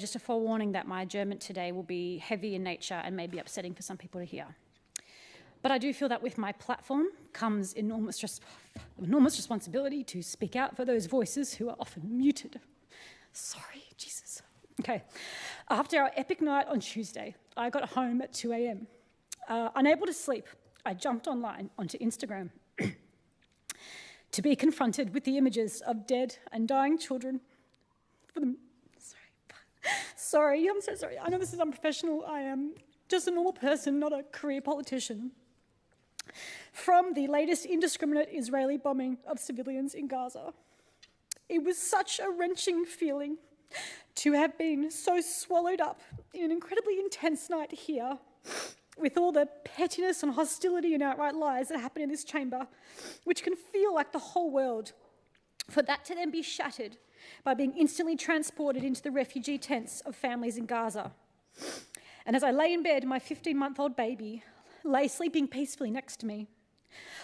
Just a forewarning that my adjournment today will be heavy in nature and may be upsetting for some people to hear. But I do feel that with my platform comes enormous responsibility to speak out for those voices who are often muted. Sorry, Jesus. Okay. After our epic night on Tuesday, I got home at 2 a.m. Unable to sleep, I jumped online onto Instagram to be confronted with the images of dead and dying children. Sorry, I'm so sorry. I know this is unprofessional. I am just a normal person, not a career politician. From the latest indiscriminate Israeli bombing of civilians in Gaza. It was such a wrenching feeling to have been so swallowed up in an incredibly intense night here with all the pettiness and hostility and outright lies that happen in this chamber, which can feel like the whole world, for that to then be shattered by being instantly transported into the refugee tents of families in Gaza. And as I lay in bed, my 15-month-old baby lay sleeping peacefully next to me.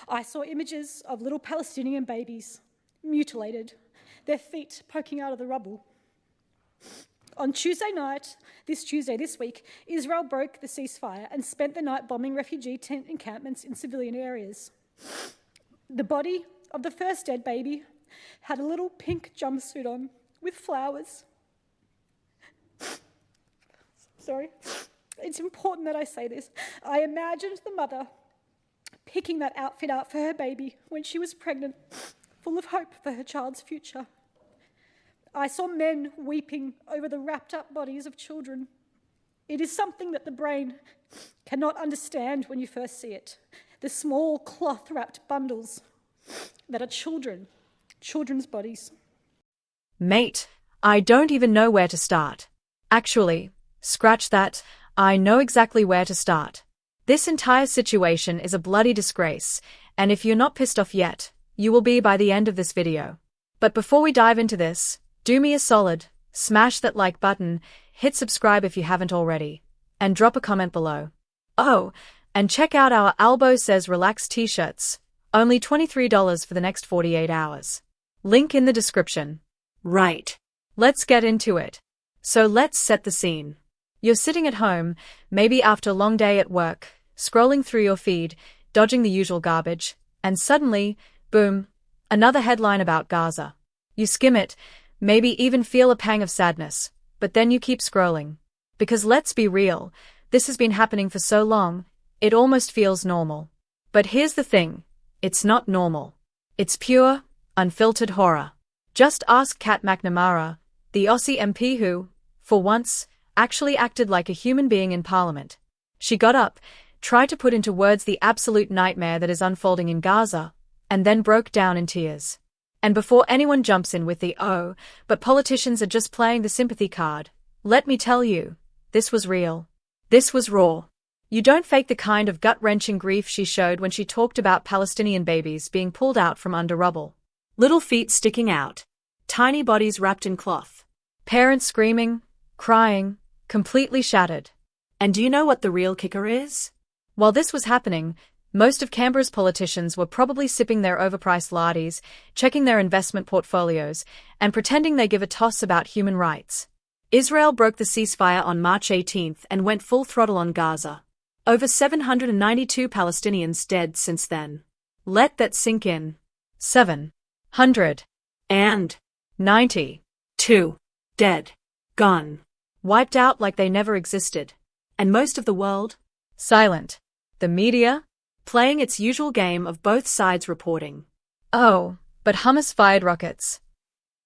I saw images of little Palestinian babies, mutilated, their feet poking out of the rubble. On Tuesday night, this week, Israel broke the ceasefire and spent the night bombing refugee tent encampments in civilian areas. The body of the first dead baby had a little pink jumpsuit on with flowers. Sorry. It's important that I say this. I imagined the mother picking that outfit out for her baby when she was pregnant, full of hope for her child's future. I saw men weeping over the wrapped up bodies of children. It is something that the brain cannot understand when you first see it. The small cloth-wrapped bundles that are children's bodies. Mate, I don't even know where to start. Actually, scratch that, I know exactly where to start. This entire situation is a bloody disgrace, and if you're not pissed off yet, you will be by the end of this video. But before we dive into this, do me a solid, smash that like button, hit subscribe if you haven't already, and drop a comment below. Oh, and check out our Elbow Says Relax t-shirts, only $23 for the next 48 hours. Link in the description. Right. Let's get into it. So let's set the scene. You're sitting at home, maybe after a long day at work, scrolling through your feed, dodging the usual garbage, and suddenly, boom, another headline about Gaza. You skim it, maybe even feel a pang of sadness, but then you keep scrolling. Because let's be real, this has been happening for so long, it almost feels normal. But here's the thing, it's not normal. It's pure, unfiltered horror. Just ask Kat McNamara, the Aussie MP who, for once, actually acted like a human being in Parliament. She got up, tried to put into words the absolute nightmare that is unfolding in Gaza, and then broke down in tears. And before anyone jumps in with the "oh, but politicians are just playing the sympathy card," let me tell you, this was real. This was raw. You don't fake the kind of gut-wrenching grief she showed when she talked about Palestinian babies being pulled out from under rubble. Little feet sticking out. Tiny bodies wrapped in cloth. Parents screaming, crying, completely shattered. And do you know what the real kicker is? While this was happening, most of Canberra's politicians were probably sipping their overpriced lattes, checking their investment portfolios, and pretending they give a toss about human rights. Israel broke the ceasefire on March 18th and went full throttle on Gaza. Over 792 Palestinians dead since then. Let that sink in. 792 dead. Gone. Wiped out like they never existed. And most of the world? Silent. The media? Playing its usual game of both sides reporting. Oh, but Hamas fired rockets.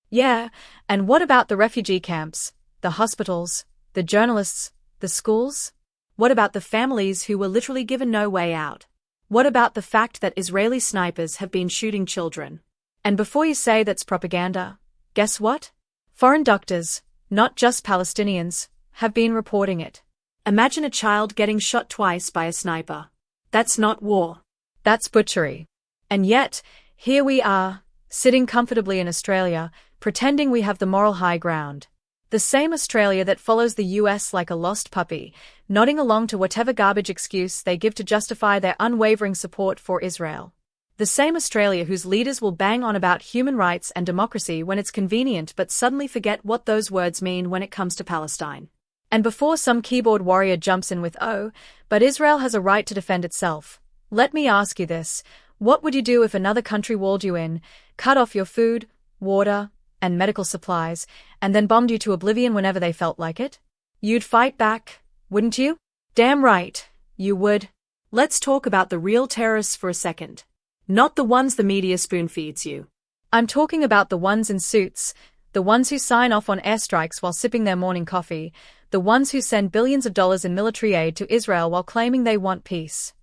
Yeah, and what about the refugee camps, the hospitals, the journalists, the schools? What about the families who were literally given no way out? What about the fact that Israeli snipers have been shooting children? And before you say that's propaganda, guess what? Foreign doctors, not just Palestinians, have been reporting it. Imagine a child getting shot twice by a sniper. That's not war. That's butchery. And yet, here we are, sitting comfortably in Australia, pretending we have the moral high ground. The same Australia that follows the US like a lost puppy, nodding along to whatever garbage excuse they give to justify their unwavering support for Israel. The same Australia whose leaders will bang on about human rights and democracy when it's convenient but suddenly forget what those words mean when it comes to Palestine. And before some keyboard warrior jumps in with, "Oh, but Israel has a right to defend itself," let me ask you this: what would you do if another country walled you in, cut off your food, water, and medical supplies, and then bombed you to oblivion whenever they felt like it? You'd fight back, wouldn't you? Damn right, you would. Let's talk about the real terrorists for a second. Not the ones the media spoon-feeds you. I'm talking about the ones in suits, the ones who sign off on airstrikes while sipping their morning coffee, the ones who send billions of dollars in military aid to Israel while claiming they want peace.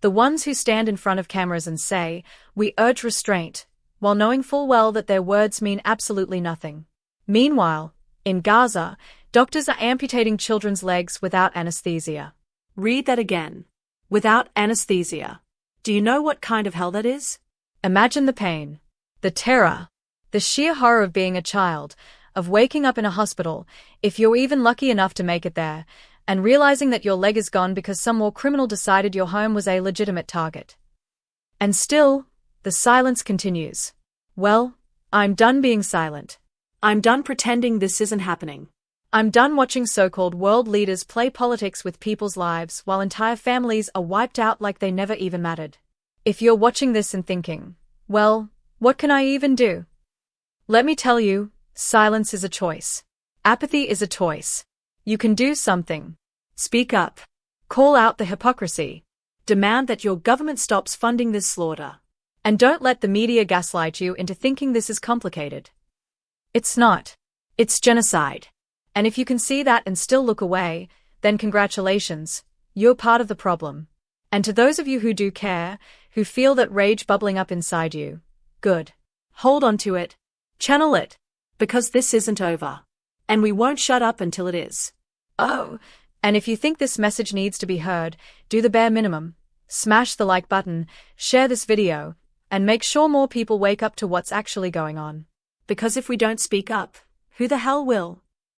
The ones who stand in front of cameras and say, "We urge restraint," while knowing full well that their words mean absolutely nothing. Meanwhile, in Gaza, doctors are amputating children's legs without anesthesia. Read that again. Without anesthesia. Do you know what kind of hell that is? Imagine the pain, the terror, the sheer horror of being a child, of waking up in a hospital, if you're even lucky enough to make it there, and realizing that your leg is gone because some war criminal decided your home was a legitimate target. And still, the silence continues. Well, I'm done being silent. I'm done pretending this isn't happening. I'm done watching so-called world leaders play politics with people's lives while entire families are wiped out like they never even mattered. If you're watching this and thinking, well, what can I even do? Let me tell you, silence is a choice. Apathy is a choice. You can do something. Speak up. Call out the hypocrisy. Demand that your government stops funding this slaughter. And don't let the media gaslight you into thinking this is complicated. It's not. It's genocide. And if you can see that and still look away, then congratulations, you're part of the problem. And to those of you who do care, who feel that rage bubbling up inside you, good. Hold on to it. Channel it. Because this isn't over. And we won't shut up until it is. Oh, and if you think this message needs to be heard, do the bare minimum. Smash the like button, share this video, and make sure more people wake up to what's actually going on. Because if we don't speak up, who the hell will?